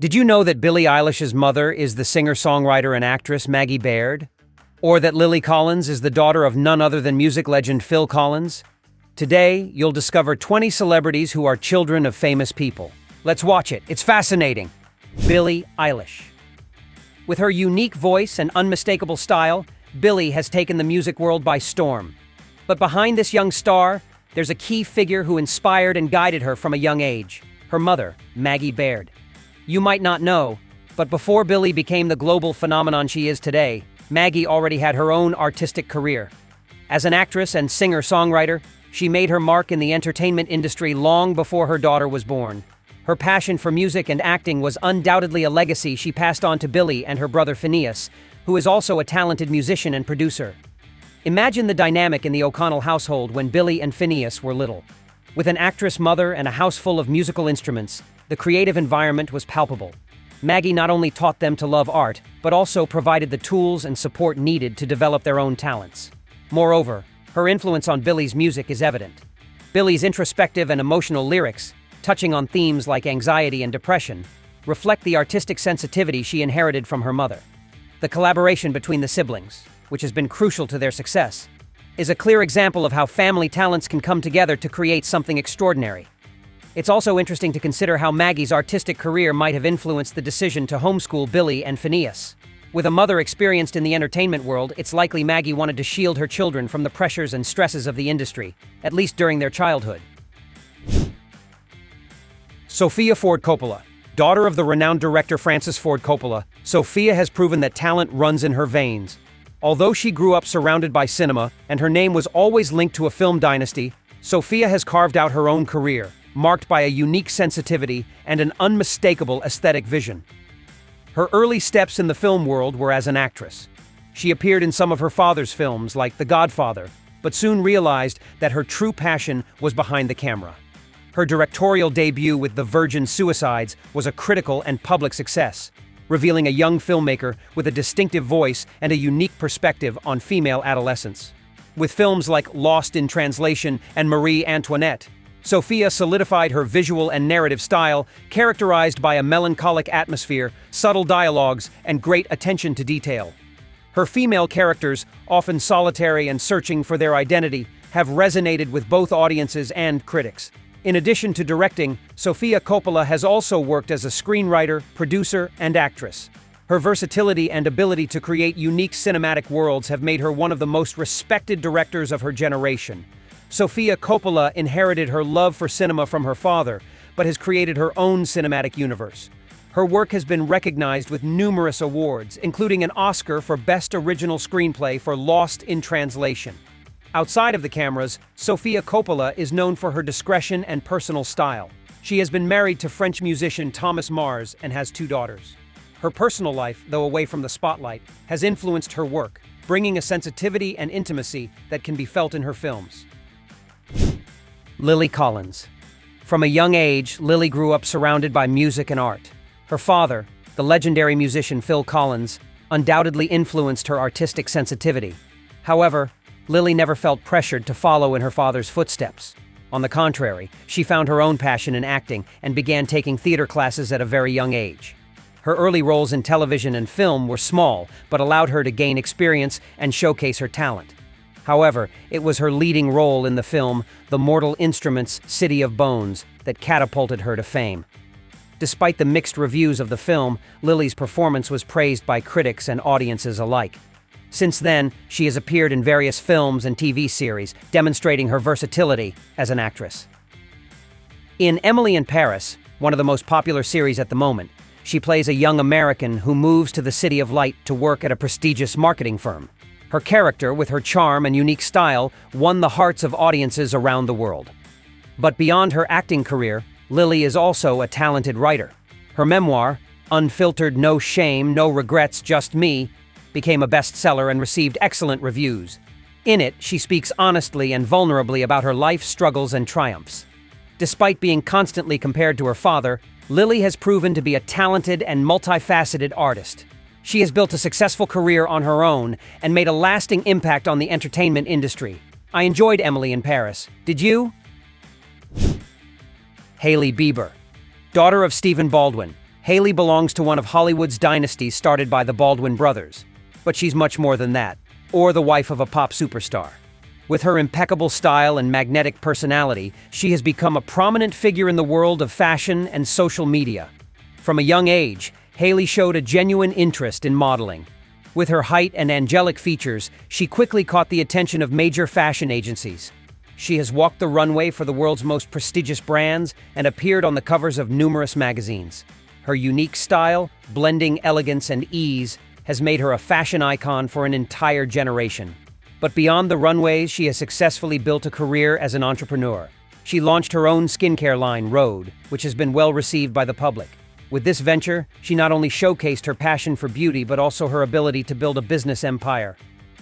Did you know that Billie Eilish's mother is the singer-songwriter and actress Maggie Baird? Or that Lily Collins is the daughter of none other than music legend Phil Collins? Today, you'll discover 20 celebrities who are children of famous people. Let's watch it. It's fascinating. Billie Eilish. With her unique voice and unmistakable style, Billie has taken the music world by storm. But behind this young star, there's a key figure who inspired and guided her from a young age. Her mother, Maggie Baird. You might not know, but before Billie became the global phenomenon she is today, Maggie already had her own artistic career. As an actress and singer-songwriter, she made her mark in the entertainment industry long before her daughter was born. Her passion for music and acting was undoubtedly a legacy she passed on to Billie and her brother Phineas, who is also a talented musician and producer. Imagine the dynamic in the O'Connell household when Billie and Phineas were little. With an actress mother and a house full of musical instruments, the creative environment was palpable. Maggie not only taught them to love art, but also provided the tools and support needed to develop their own talents. Moreover, her influence on Billie's music is evident. Billie's introspective and emotional lyrics, touching on themes like anxiety and depression, reflect the artistic sensitivity she inherited from her mother. The collaboration between the siblings, which has been crucial to their success, is a clear example of how family talents can come together to create something extraordinary. It's also interesting to consider how Maggie's artistic career might have influenced the decision to homeschool Billie and Phineas. With a mother experienced in the entertainment world, it's likely Maggie wanted to shield her children from the pressures and stresses of the industry, at least during their childhood. Sofia Ford Coppola. Daughter of the renowned director Francis Ford Coppola, Sofia has proven that talent runs in her veins. Although she grew up surrounded by cinema, and her name was always linked to a film dynasty, Sofia has carved out her own career, marked by a unique sensitivity and an unmistakable aesthetic vision. Her early steps in the film world were as an actress. She appeared in some of her father's films, like The Godfather, but soon realized that her true passion was behind the camera. Her directorial debut with The Virgin Suicides was a critical and public success, revealing a young filmmaker with a distinctive voice and a unique perspective on female adolescence. With films like Lost in Translation and Marie Antoinette, Sofia solidified her visual and narrative style, characterized by a melancholic atmosphere, subtle dialogues, and great attention to detail. Her female characters, often solitary and searching for their identity, have resonated with both audiences and critics. In addition to directing, Sofia Coppola has also worked as a screenwriter, producer, and actress. Her versatility and ability to create unique cinematic worlds have made her one of the most respected directors of her generation. Sofia Coppola inherited her love for cinema from her father, but has created her own cinematic universe. Her work has been recognized with numerous awards, including an Oscar for Best Original Screenplay for Lost in Translation. Outside of the cameras, Sofia Coppola is known for her discretion and personal style. She has been married to French musician Thomas Mars and has 2 daughters. Her personal life, though away from the spotlight, has influenced her work, bringing a sensitivity and intimacy that can be felt in her films. Lily Collins. From a young age, Lily grew up surrounded by music and art. Her father, the legendary musician Phil Collins, undoubtedly influenced her artistic sensitivity. However, Lily never felt pressured to follow in her father's footsteps. On the contrary, she found her own passion in acting and began taking theater classes at a very young age. Her early roles in television and film were small, but allowed her to gain experience and showcase her talent. However, it was her leading role in the film The Mortal Instruments: City of Bones that catapulted her to fame. Despite the mixed reviews of the film, Lily's performance was praised by critics and audiences alike. Since then, she has appeared in various films and TV series, demonstrating her versatility as an actress. In Emily in Paris, one of the most popular series at the moment, she plays a young American who moves to the City of Light to work at a prestigious marketing firm. Her character, with her charm and unique style, won the hearts of audiences around the world. But beyond her acting career, Lily is also a talented writer. Her memoir, Unfiltered, No Shame, No Regrets, Just Me, became a bestseller and received excellent reviews. In it, she speaks honestly and vulnerably about her life struggles and triumphs. Despite being constantly compared to her father, Lily has proven to be a talented and multifaceted artist. She has built a successful career on her own and made a lasting impact on the entertainment industry. I enjoyed Emily in Paris. Did you? Hailey Bieber. Daughter of Stephen Baldwin. Hailey belongs to one of Hollywood's dynasties started by the Baldwin brothers. But she's much more than that, or the wife of a pop superstar. With her impeccable style and magnetic personality, she has become a prominent figure in the world of fashion and social media. From a young age, Hailey showed a genuine interest in modeling. With her height and angelic features, she quickly caught the attention of major fashion agencies. She has walked the runway for the world's most prestigious brands and appeared on the covers of numerous magazines. Her unique style, blending elegance and ease, has made her a fashion icon for an entire generation. But beyond the runways, she has successfully built a career as an entrepreneur. She launched her own skincare line, Rhode, which has been well received by the public. With this venture, she not only showcased her passion for beauty, but also her ability to build a business empire.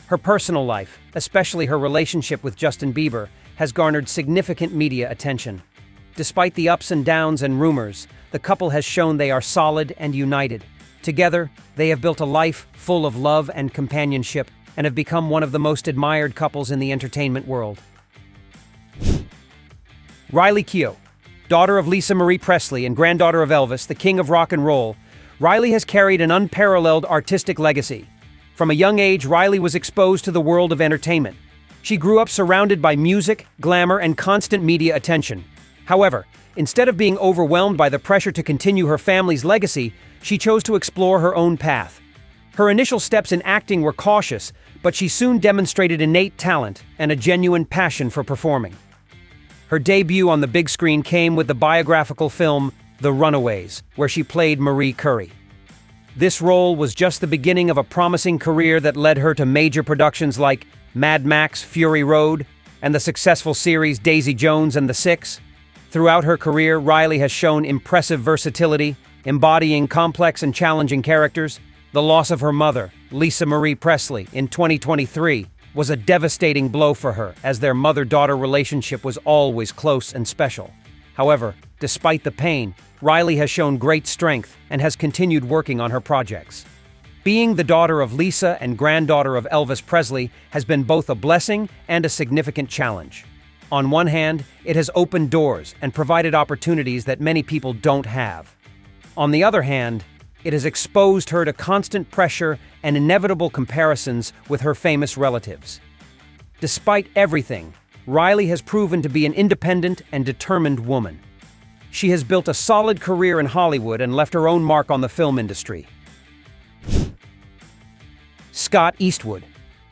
Her personal life, especially her relationship with Justin Bieber, has garnered significant media attention. Despite the ups and downs and rumors, the couple has shown they are solid and united. Together, they have built a life full of love and companionship and have become one of the most admired couples in the entertainment world. Riley Keough, daughter of Lisa Marie Presley and granddaughter of Elvis, the king of rock and roll, Riley has carried an unparalleled artistic legacy. From a young age, Riley was exposed to the world of entertainment. She grew up surrounded by music, glamour, and constant media attention. However, instead of being overwhelmed by the pressure to continue her family's legacy, she chose to explore her own path. Her initial steps in acting were cautious, but she soon demonstrated innate talent and a genuine passion for performing. Her debut on the big screen came with the biographical film The Runaways, where she played Marie Curie. This role was just the beginning of a promising career that led her to major productions like Mad Max: Fury Road and the successful series Daisy Jones and the Six. Throughout her career, Riley has shown impressive versatility, embodying complex and challenging characters. The loss of her mother, Lisa Marie Presley, in 2023 was a devastating blow for her, as their mother-daughter relationship was always close and special. However, despite the pain, Riley has shown great strength and has continued working on her projects. Being the daughter of Lisa and granddaughter of Elvis Presley has been both a blessing and a significant challenge. On one hand, it has opened doors and provided opportunities that many people don't have. On the other hand, it has exposed her to constant pressure and inevitable comparisons with her famous relatives. Despite everything, Riley has proven to be an independent and determined woman. She has built a solid career in Hollywood and left her own mark on the film industry. Scott Eastwood.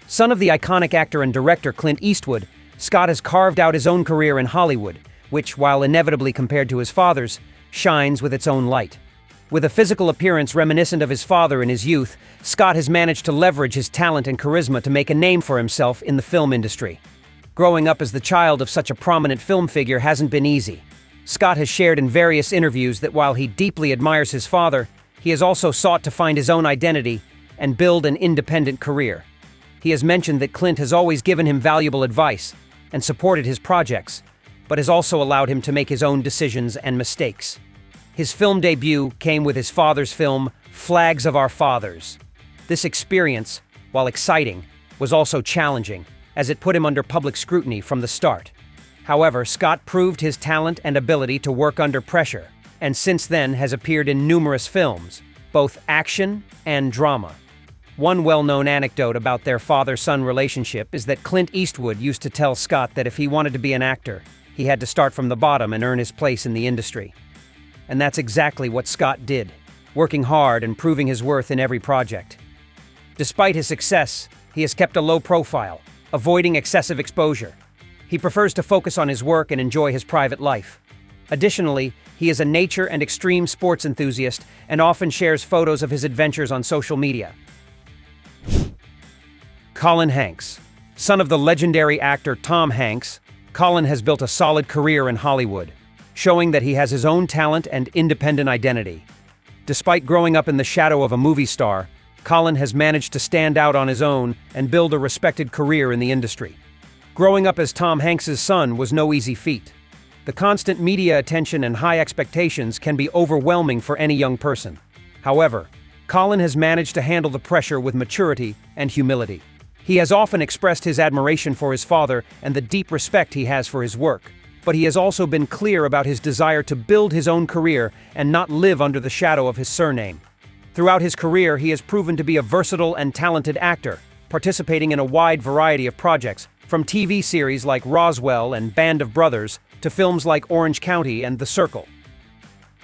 Son of the iconic actor and director Clint Eastwood, Scott has carved out his own career in Hollywood, which, while inevitably compared to his father's, shines with its own light. With a physical appearance reminiscent of his father in his youth, Scott has managed to leverage his talent and charisma to make a name for himself in the film industry. Growing up as the child of such a prominent film figure hasn't been easy. Scott has shared in various interviews that while he deeply admires his father, he has also sought to find his own identity and build an independent career. He has mentioned that Clint has always given him valuable advice and supported his projects, but has also allowed him to make his own decisions and mistakes. His film debut came with his father's film, Flags of Our Fathers. This experience, while exciting, was also challenging, as it put him under public scrutiny from the start. However, Scott proved his talent and ability to work under pressure, and since then has appeared in numerous films, both action and drama. One well-known anecdote about their father-son relationship is that Clint Eastwood used to tell Scott that if he wanted to be an actor, he had to start from the bottom and earn his place in the industry. And that's exactly what Scott did, working hard and proving his worth in every project. Despite his success, he has kept a low profile, avoiding excessive exposure. He prefers to focus on his work and enjoy his private life. Additionally, he is a nature and extreme sports enthusiast and often shares photos of his adventures on social media. Colin Hanks. Son of the legendary actor Tom Hanks, Colin has built a solid career in Hollywood, showing that he has his own talent and independent identity. Despite growing up in the shadow of a movie star, Colin has managed to stand out on his own and build a respected career in the industry. Growing up as Tom Hanks's son was no easy feat. The constant media attention and high expectations can be overwhelming for any young person. However, Colin has managed to handle the pressure with maturity and humility. He has often expressed his admiration for his father and the deep respect he has for his work, but he has also been clear about his desire to build his own career and not live under the shadow of his surname. Throughout his career, he has proven to be a versatile and talented actor, participating in a wide variety of projects, from TV series like Roswell and Band of Brothers to films like Orange County and The Circle.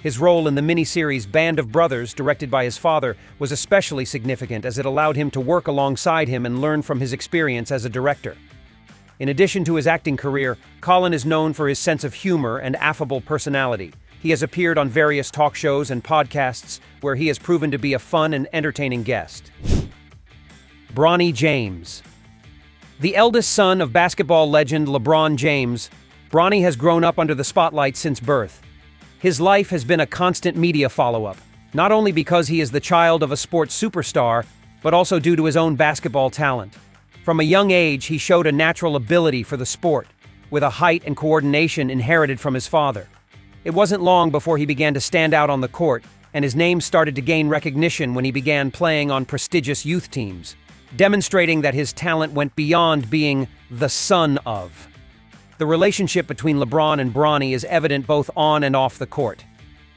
His role in the miniseries Band of Brothers, directed by his father, was especially significant as it allowed him to work alongside him and learn from his experience as a director. In addition to his acting career, Colin is known for his sense of humor and affable personality. He has appeared on various talk shows and podcasts where he has proven to be a fun and entertaining guest. Bronny James. The eldest son of basketball legend LeBron James, Bronny has grown up under the spotlight since birth. His life has been a constant media follow-up, not only because he is the child of a sports superstar, but also due to his own basketball talent. From a young age, he showed a natural ability for the sport, with a height and coordination inherited from his father. It wasn't long before he began to stand out on the court, and his name started to gain recognition when he began playing on prestigious youth teams, demonstrating that his talent went beyond being the son of. The relationship between LeBron and Bronny is evident both on and off the court.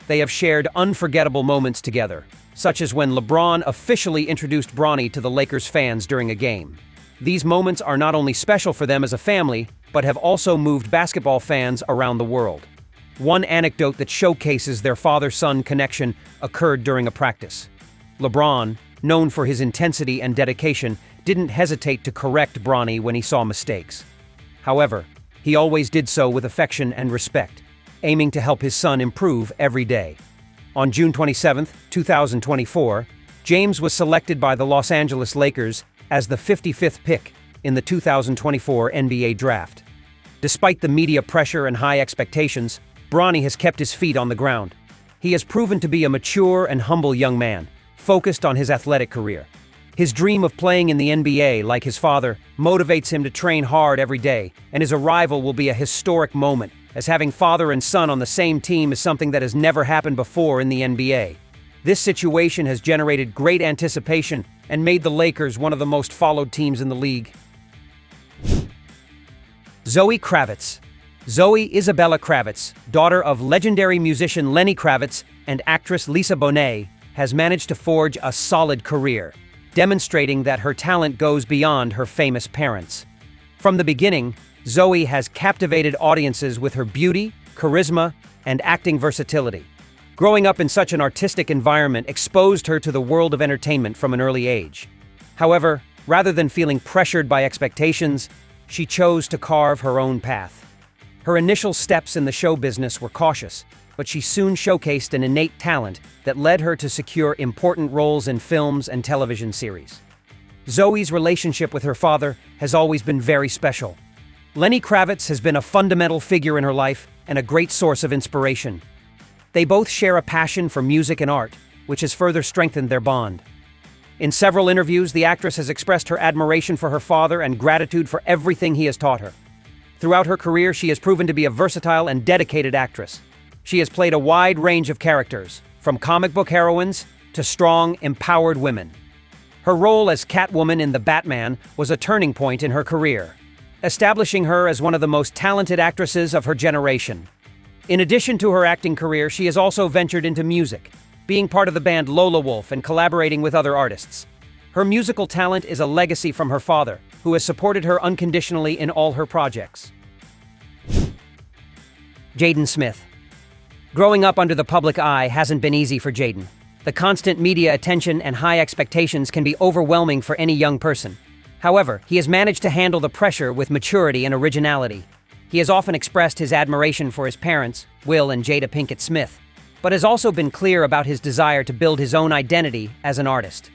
They have shared unforgettable moments together, such as when LeBron officially introduced Bronny to the Lakers fans during a game. These moments are not only special for them as a family, but have also moved basketball fans around the world. One anecdote that showcases their father-son connection occurred during a practice. LeBron, known for his intensity and dedication, didn't hesitate to correct Bronny when he saw mistakes. However, he always did so with affection and respect, aiming to help his son improve every day. On June 27, 2024, James was selected by the Los Angeles Lakers as the 55th pick in the 2024 NBA Draft. Despite the media pressure and high expectations, Bronny has kept his feet on the ground. He has proven to be a mature and humble young man, focused on his athletic career. His dream of playing in the NBA, like his father, motivates him to train hard every day, and his arrival will be a historic moment, as having father and son on the same team is something that has never happened before in the NBA. This situation has generated great anticipation and made the Lakers one of the most followed teams in the league. Zoe Kravitz. Zoe Isabella Kravitz, daughter of legendary musician Lenny Kravitz and actress Lisa Bonet, has managed to forge a solid career, demonstrating that her talent goes beyond her famous parents. From the beginning, Zoe has captivated audiences with her beauty, charisma, and acting versatility. Growing up in such an artistic environment exposed her to the world of entertainment from an early age. However, rather than feeling pressured by expectations, she chose to carve her own path. Her initial steps in the show business were cautious, but she soon showcased an innate talent that led her to secure important roles in films and television series. Zoe's relationship with her father has always been very special. Lenny Kravitz has been a fundamental figure in her life and a great source of inspiration. They both share a passion for music and art, which has further strengthened their bond. In several interviews, the actress has expressed her admiration for her father and gratitude for everything he has taught her. Throughout her career, she has proven to be a versatile and dedicated actress. She has played a wide range of characters, from comic book heroines to strong, empowered women. Her role as Catwoman in The Batman was a turning point in her career, establishing her as one of the most talented actresses of her generation. In addition to her acting career, she has also ventured into music, being part of the band Lola Wolf and collaborating with other artists. Her musical talent is a legacy from her father, who has supported her unconditionally in all her projects. Jaden Smith. Growing up under the public eye hasn't been easy for Jaden. The constant media attention and high expectations can be overwhelming for any young person. However, he has managed to handle the pressure with maturity and originality. He has often expressed his admiration for his parents, Will and Jada Pinkett Smith, but has also been clear about his desire to build his own identity as an artist.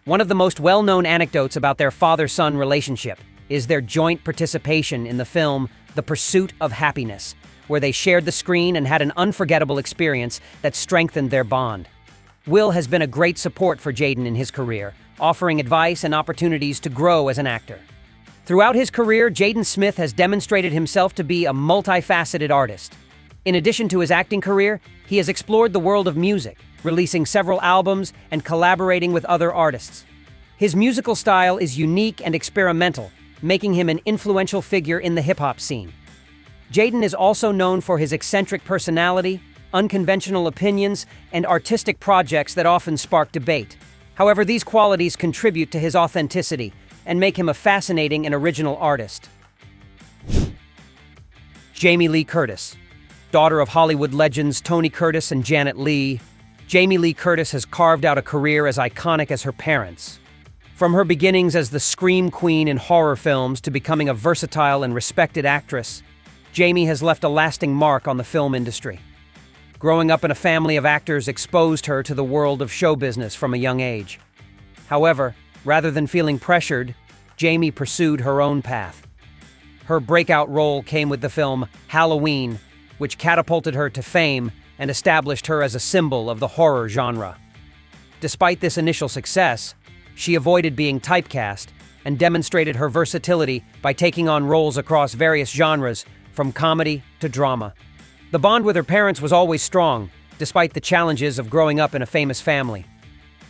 One of the most well-known anecdotes about their father-son relationship is their joint participation in the film The Pursuit of Happiness, where they shared the screen and had an unforgettable experience that strengthened their bond. Will has been a great support for Jaden in his career, offering advice and opportunities to grow as an actor. Throughout his career, Jaden Smith has demonstrated himself to be a multifaceted artist. In addition to his acting career, he has explored the world of music, releasing several albums and collaborating with other artists. His musical style is unique and experimental, making him an influential figure in the hip-hop scene. Jaden is also known for his eccentric personality, unconventional opinions, and artistic projects that often spark debate. However, these qualities contribute to his authenticity and make him a fascinating and original artist. Jamie Lee Curtis. Daughter of Hollywood legends Tony Curtis and Janet Leigh, Jamie Lee Curtis has carved out a career as iconic as her parents. From her beginnings as the scream queen in horror films to becoming a versatile and respected actress, Jamie has left a lasting mark on the film industry. Growing up in a family of actors exposed her to the world of show business from a young age. However, rather than feeling pressured, Jamie pursued her own path. Her breakout role came with the film Halloween, which catapulted her to fame and established her as a symbol of the horror genre. Despite this initial success, she avoided being typecast and demonstrated her versatility by taking on roles across various genres, from comedy to drama. The bond with her parents was always strong, despite the challenges of growing up in a famous family.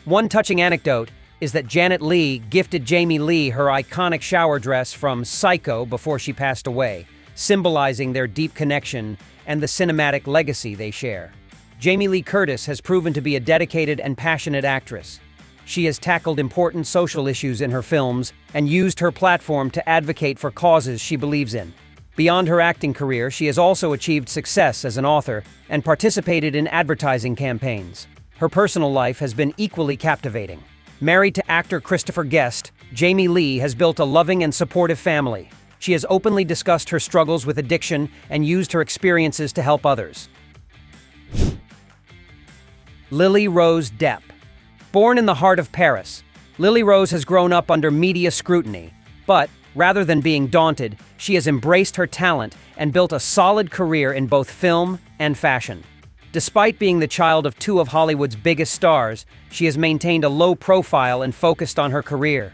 One touching anecdote is that Janet Leigh gifted Jamie Lee her iconic shower dress from Psycho before she passed away, symbolizing their deep connection and the cinematic legacy they share. Jamie Lee Curtis has proven to be a dedicated and passionate actress. She has tackled important social issues in her films and used her platform to advocate for causes she believes in. Beyond her acting career, she has also achieved success as an author and participated in advertising campaigns. Her personal life has been equally captivating. Married to actor Christopher Guest, Jamie Lee has built a loving and supportive family. She has openly discussed her struggles with addiction and used her experiences to help others. Lily Rose Depp. Born in the heart of Paris, Lily Rose has grown up under media scrutiny, but rather than being daunted, she has embraced her talent and built a solid career in both film and fashion. Despite being the child of two of Hollywood's biggest stars, she has maintained a low profile and focused on her career.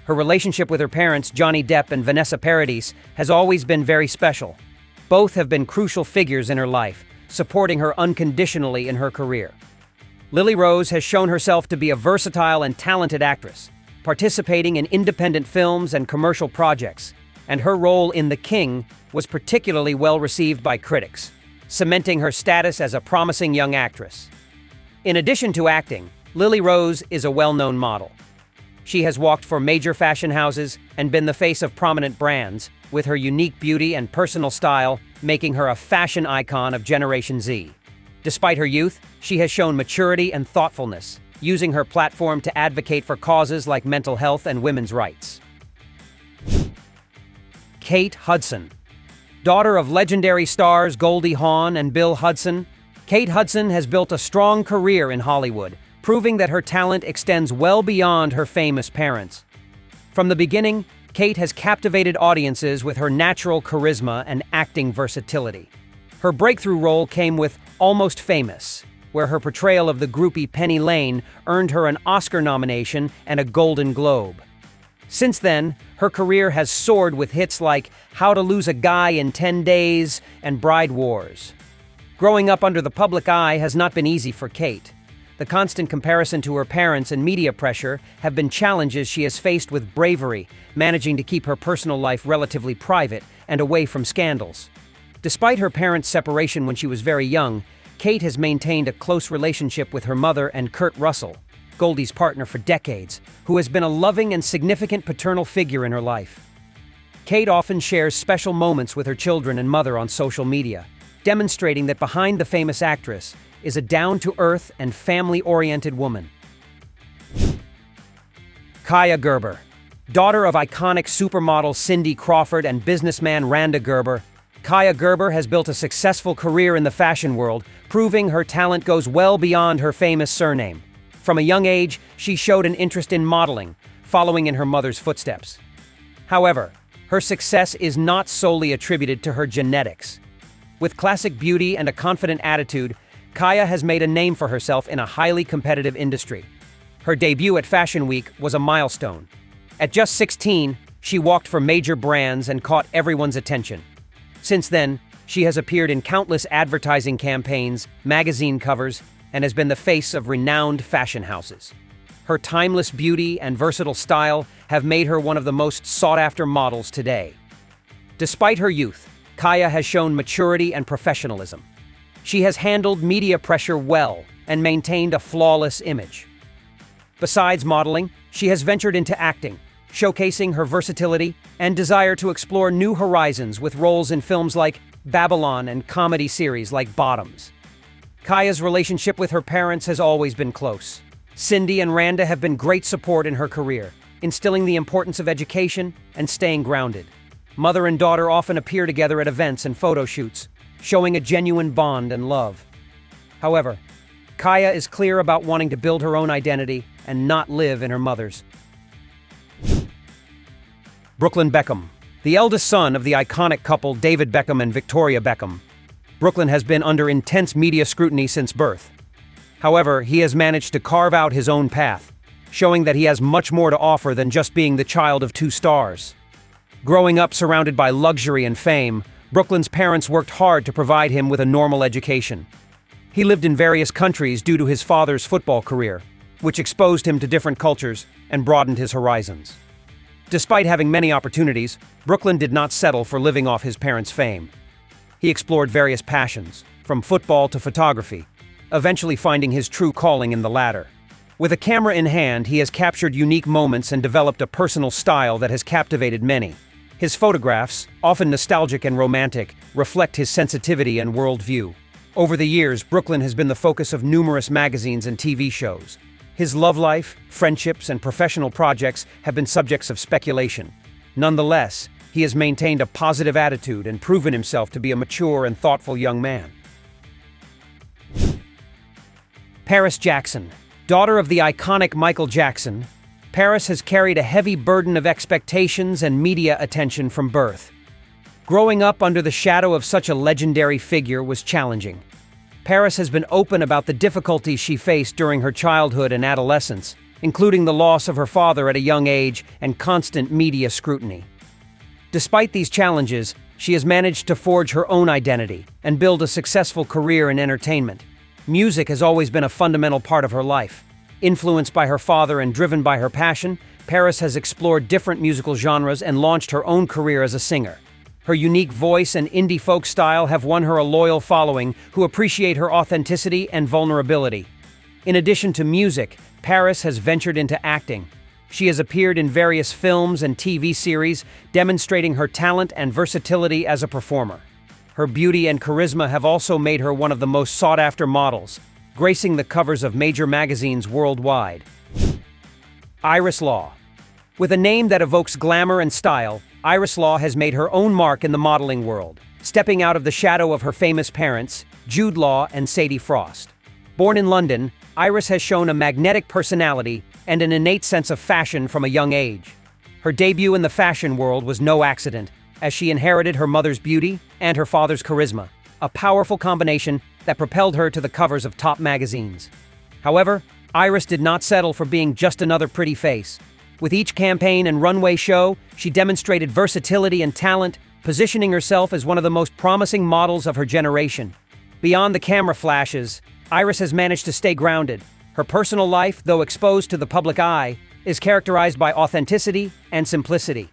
Her relationship with her parents, Johnny Depp and Vanessa Paradis, has always been very special. Both have been crucial figures in her life, supporting her unconditionally in her career. Lily Rose has shown herself to be a versatile and talented actress, participating in independent films and commercial projects, and her role in The King was particularly well received by critics, cementing her status as a promising young actress. In addition to acting, Lily Rose is a well-known model. She has walked for major fashion houses and been the face of prominent brands, with her unique beauty and personal style making her a fashion icon of Generation Z. Despite her youth, she has shown maturity and thoughtfulness, using her platform to advocate for causes like mental health and women's rights. Kate Hudson. Daughter of legendary stars Goldie Hawn and Bill Hudson, Kate Hudson has built a strong career in Hollywood, proving that her talent extends well beyond her famous parents. From the beginning, Kate has captivated audiences with her natural charisma and acting versatility. Her breakthrough role came with Almost Famous, where her portrayal of the groupie Penny Lane earned her an Oscar nomination and a Golden Globe. Since then, her career has soared with hits like How to Lose a Guy in 10 Days and Bride Wars. Growing up under the public eye has not been easy for Kate. The constant comparison to her parents and media pressure have been challenges she has faced with bravery, managing to keep her personal life relatively private and away from scandals. Despite her parents' separation when she was very young, Kate has maintained a close relationship with her mother and Kurt Russell, Goldie's partner for decades, who has been a loving and significant paternal figure in her life. Kate often shares special moments with her children and mother on social media, demonstrating that behind the famous actress is a down-to-earth and family-oriented woman. Kaia Gerber. Daughter of iconic supermodel Cindy Crawford and businessman Randa Gerber, Kaia Gerber has built a successful career in the fashion world, proving her talent goes well beyond her famous surname. From a young age, she showed an interest in modeling, following in her mother's footsteps. However, her success is not solely attributed to her genetics. With classic beauty and a confident attitude, Kaia has made a name for herself in a highly competitive industry. Her debut at Fashion Week was a milestone. At just 16, she walked for major brands and caught everyone's attention. Since then, she has appeared in countless advertising campaigns, magazine covers, and has been the face of renowned fashion houses. Her timeless beauty and versatile style have made her one of the most sought-after models today. Despite her youth, Kaya has shown maturity and professionalism. She has handled media pressure well and maintained a flawless image. Besides modeling, she has ventured into acting, showcasing her versatility and desire to explore new horizons with roles in films like Babylon and comedy series like Bottoms. Kaya's relationship with her parents has always been close. Cindy and Randa have been great support in her career, instilling the importance of education and staying grounded. Mother and daughter often appear together at events and photo shoots, showing a genuine bond and love. However, Kaya is clear about wanting to build her own identity and not live in her mother's. Brooklyn Beckham. The eldest son of the iconic couple David Beckham and Victoria Beckham, Brooklyn has been under intense media scrutiny since birth. However, he has managed to carve out his own path, showing that he has much more to offer than just being the child of two stars. Growing up surrounded by luxury and fame, Brooklyn's parents worked hard to provide him with a normal education. He lived in various countries due to his father's football career, which exposed him to different cultures and broadened his horizons. Despite having many opportunities, Brooklyn did not settle for living off his parents' fame. He explored various passions, from football to photography, eventually finding his true calling in the latter. With a camera in hand, he has captured unique moments and developed a personal style that has captivated many. His photographs, often nostalgic and romantic, reflect his sensitivity and worldview. Over the years, Brooklyn has been the focus of numerous magazines and TV shows. His love life, friendships, and professional projects have been subjects of speculation. Nonetheless, he has maintained a positive attitude and proven himself to be a mature and thoughtful young man. Paris Jackson. Daughter of the iconic Michael Jackson, Paris has carried a heavy burden of expectations and media attention from birth. Growing up under the shadow of such a legendary figure was challenging. Paris has been open about the difficulties she faced during her childhood and adolescence, including the loss of her father at a young age and constant media scrutiny. Despite these challenges, she has managed to forge her own identity and build a successful career in entertainment. Music has always been a fundamental part of her life. Influenced by her father and driven by her passion, Paris has explored different musical genres and launched her own career as a singer. Her unique voice and indie folk style have won her a loyal following who appreciate her authenticity and vulnerability. In addition to music, Paris has ventured into acting. She has appeared in various films and TV series, demonstrating her talent and versatility as a performer. Her beauty and charisma have also made her one of the most sought-after models, gracing the covers of major magazines worldwide. Iris Law. With a name that evokes glamour and style, Iris Law has made her own mark in the modeling world, stepping out of the shadow of her famous parents, Jude Law and Sadie Frost. Born in London, Iris has shown a magnetic personality and an innate sense of fashion from a young age. Her debut in the fashion world was no accident, as she inherited her mother's beauty and her father's charisma, a powerful combination that propelled her to the covers of top magazines. However, Iris did not settle for being just another pretty face. With each campaign and runway show, she demonstrated versatility and talent, positioning herself as one of the most promising models of her generation. Beyond the camera flashes, Iris has managed to stay grounded. Her personal life, though exposed to the public eye, is characterized by authenticity and simplicity.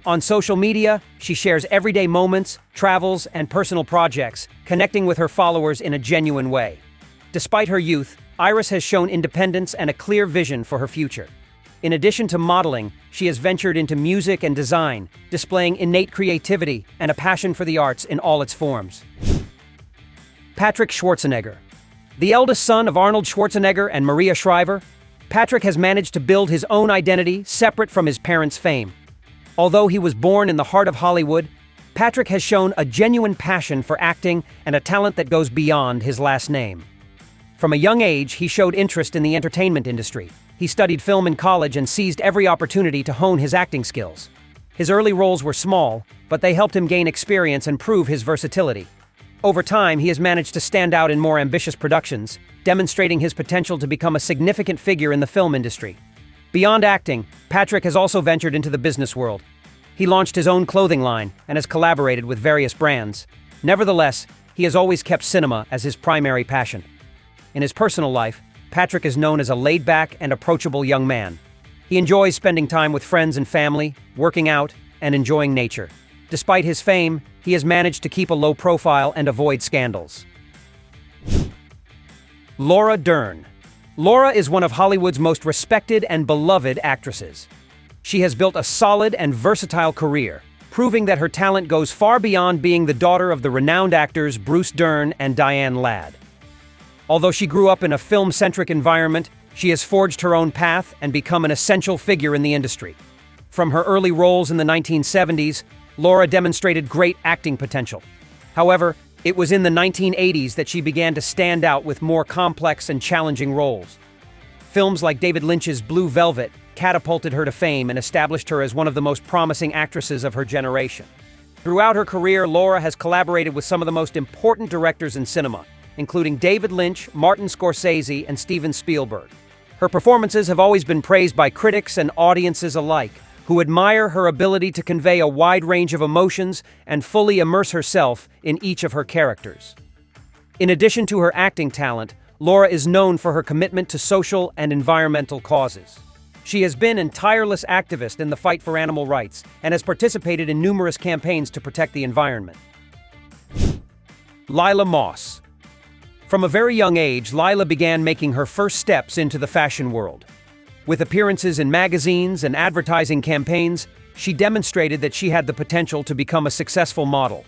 On social media, she shares everyday moments, travels, and personal projects, connecting with her followers in a genuine way. Despite her youth, Iris has shown independence and a clear vision for her future. In addition to modeling, she has ventured into music and design, displaying innate creativity and a passion for the arts in all its forms. Patrick Schwarzenegger. The eldest son of Arnold Schwarzenegger and Maria Shriver, Patrick has managed to build his own identity separate from his parents' fame. Although he was born in the heart of Hollywood, Patrick has shown a genuine passion for acting and a talent that goes beyond his last name. From a young age, he showed interest in the entertainment industry. He studied film in college and seized every opportunity to hone his acting skills. His early roles were small, but they helped him gain experience and prove his versatility. Over time, he has managed to stand out in more ambitious productions, demonstrating his potential to become a significant figure in the film industry. Beyond acting, Patrick has also ventured into the business world. He launched his own clothing line and has collaborated with various brands. Nevertheless, he has always kept cinema as his primary passion. In his personal life, Patrick is known as a laid-back and approachable young man. He enjoys spending time with friends and family, working out, and enjoying nature. Despite his fame, he has managed to keep a low profile and avoid scandals. Laura Dern. Laura is one of Hollywood's most respected and beloved actresses. She has built a solid and versatile career, proving that her talent goes far beyond being the daughter of the renowned actors Bruce Dern and Diane Ladd. Although she grew up in a film-centric environment, she has forged her own path and become an essential figure in the industry. From her early roles in the 1970s, Laura demonstrated great acting potential. However, it was in the 1980s that she began to stand out with more complex and challenging roles. Films like David Lynch's Blue Velvet catapulted her to fame and established her as one of the most promising actresses of her generation. Throughout her career, Laura has collaborated with some of the most important directors in cinema, including David Lynch, Martin Scorsese, and Steven Spielberg. Her performances have always been praised by critics and audiences alike, who admire her ability to convey a wide range of emotions and fully immerse herself in each of her characters. In addition to her acting talent, Laura is known for her commitment to social and environmental causes. She has been a tireless activist in the fight for animal rights and has participated in numerous campaigns to protect the environment. Lila Moss. From a very young age, Lila began making her first steps into the fashion world. With appearances in magazines and advertising campaigns, she demonstrated that she had the potential to become a successful model.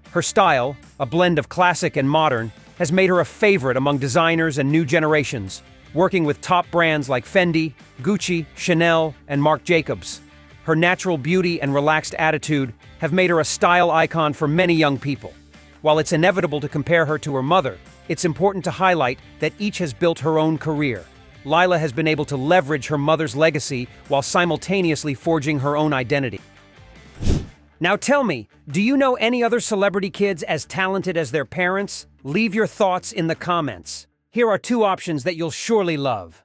Her style, a blend of classic and modern, has made her a favorite among designers and new generations, working with top brands like Fendi, Gucci, Chanel, and Marc Jacobs. Her natural beauty and relaxed attitude have made her a style icon for many young people. While it's inevitable to compare her to her mother, it's important to highlight that each has built her own career. Lila has been able to leverage her mother's legacy while simultaneously forging her own identity. Now tell me, do you know any other celebrity kids as talented as their parents? Leave your thoughts in the comments. Here are two options that you'll surely love.